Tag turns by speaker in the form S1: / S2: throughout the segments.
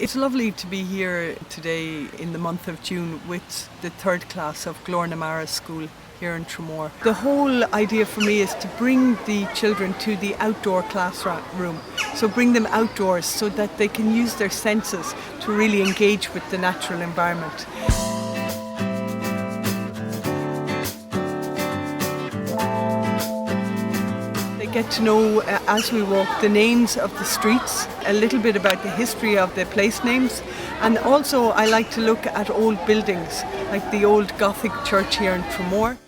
S1: It's lovely to be here today in the month of June with the third class of Glor School here in Tramore. The whole idea for me is to bring the children to the outdoor classroom. So bring them outdoors so that they can use their senses to really engage with the natural environment. Get to know, as we walk, the names of the streets, a little bit about the history of the place names, and also I like to look at old buildings, like the old Gothic church here in Tramore.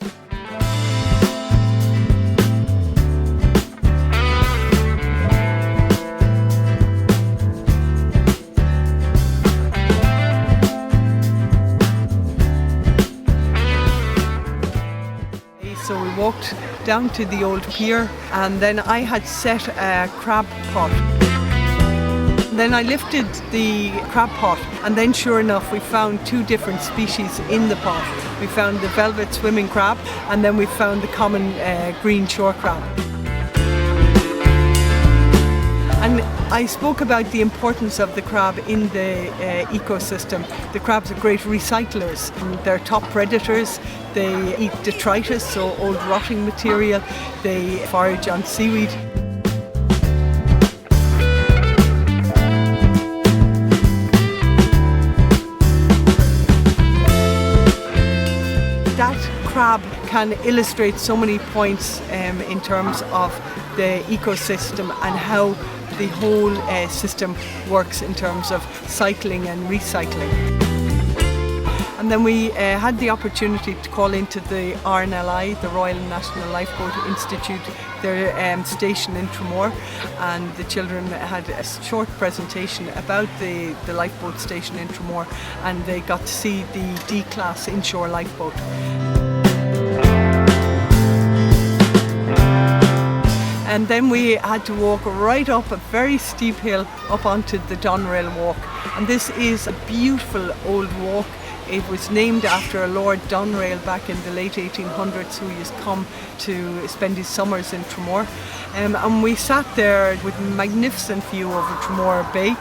S1: So we walked down to the old pier, and then I had set a crab pot. Then I lifted the crab pot, and then sure enough we found two different species in the pot. We found the velvet swimming crab, and then we found the common green shore crab. And I spoke about the importance of the crab in the ecosystem. The crabs are great recyclers. They're top predators. They eat detritus, so old rotting material. They forage on seaweed. That crab can illustrate so many points in terms of the ecosystem and how the whole system works in terms of cycling and recycling. And then we had the opportunity to call into the RNLI, the Royal National Lifeboat Institute, their station in Tramore, and the children had a short presentation about the lifeboat station in Tramore, and they got to see the D-class inshore lifeboat. And then we had to walk right up a very steep hill up onto the Doneraile Walk. And this is a beautiful old walk. It was named after a Lord Doneraile back in the late 1800s who used to come to spend his summers in Tramore. And we sat there with a magnificent view over Tramore Bay.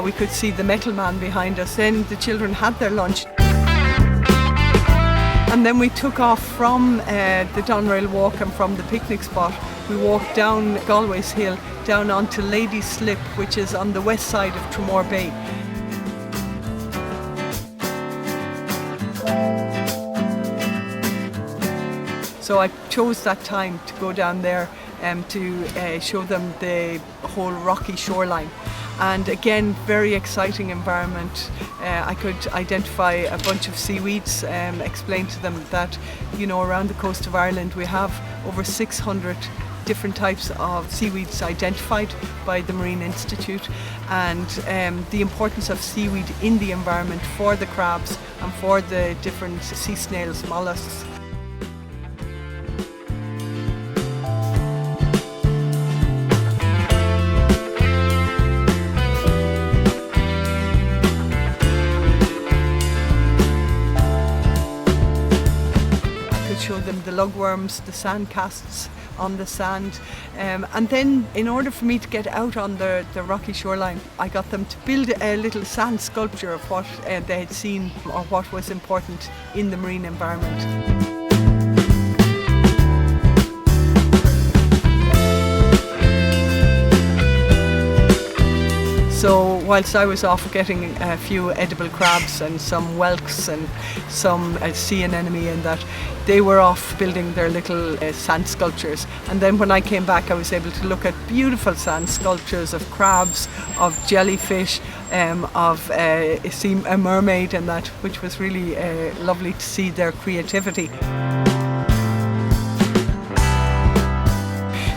S1: We could see the Metal Man behind us. Then the children had their lunch. And then we took off from the Doneraile Walk and from the picnic spot. We walked down Galway's Hill, down onto Lady's Slip, which is on the west side of Tramore Bay. So I chose that time to go down there to show them the whole rocky shoreline. And again, very exciting environment. I could identify a bunch of seaweeds, explain to them that, around the coast of Ireland we have over 600 different types of seaweeds identified by the Marine Institute, and the importance of seaweed in the environment for the crabs and for the different sea snails, mollusks. Show them the lugworms, the sand casts on the sand, and then in order for me to get out on the rocky shoreline, I got them to build a little sand sculpture of what they had seen or what was important in the marine environment. So whilst I was off getting a few edible crabs and some whelks and some sea anemone and that, they were off building their little sand sculptures. And then when I came back, I was able to look at beautiful sand sculptures of crabs, of jellyfish, of a mermaid and that, which was really lovely to see their creativity.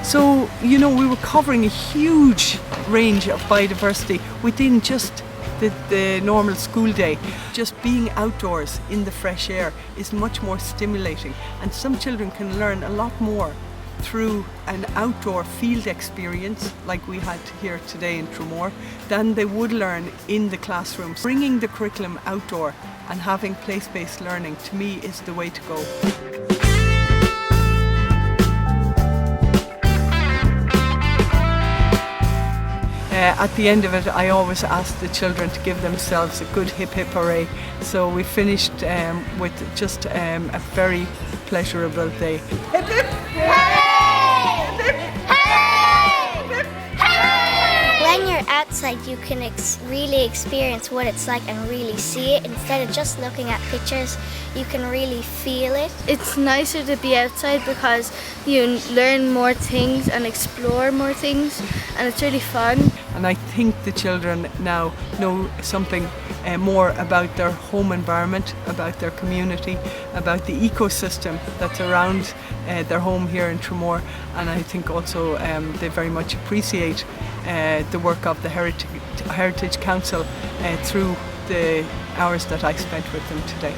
S1: So, we were covering a huge range of biodiversity within just the normal school day. Just being outdoors in the fresh air is much more stimulating, and some children can learn a lot more through an outdoor field experience like we had here today in Tramore than they would learn in the classrooms. Bringing the curriculum outdoor and having place-based learning, to me, is the way to go. At the end of it, I always ask the children to give themselves a good hip hip hooray. So we finished with just a very pleasurable day. Hip hip!
S2: When you're outside, you can really experience what it's like and really see it. Instead of just looking at pictures, you can really feel it.
S3: It's nicer to be outside because you learn more things and explore more things, and it's really fun.
S1: And I think the children now know something more about their home environment, about their community, about the ecosystem that's around their home here in Tramore. And I think also they very much appreciate the work of the Heritage Council through the hours that I spent with them today.